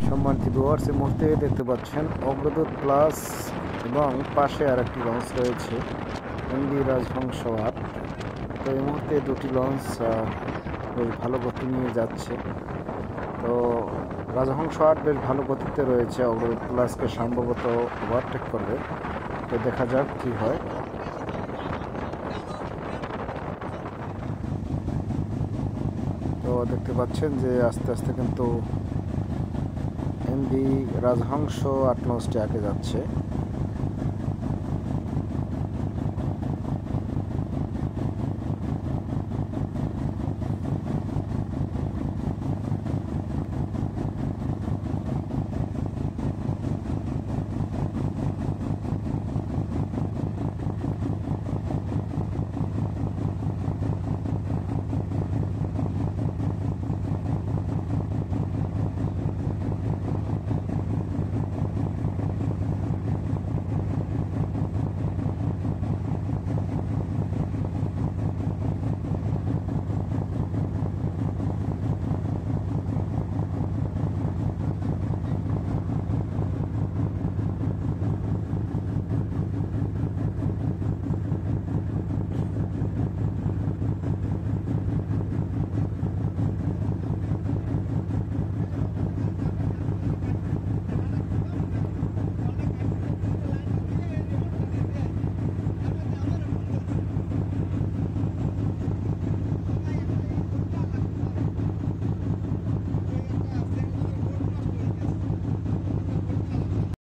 সম্মানিত ভিউয়ার্স, এই মুহূর্তে দেখতে পাচ্ছেন অগ্রদূত প্লাস এবং পাশে আরেকটি লঞ্চ রয়েছে এমভি রাজহংস ৮। তো এই মুহূর্তে দুটি লঞ্চ বেশ ভালো গতি নিয়ে যাচ্ছে। তো রাজহংস ৮ বেশ ভালো গতিতে রয়েছে, অগ্রদূত প্লাসকে সম্ভবত ওভারটেক করবে। তো দেখা যাক কি হয়। তো দেখতে পাচ্ছেন যে আস্তে আস্তে কিন্তু এমভি রাজহংস ৮ লঞ্চটি আগে যাচ্ছে।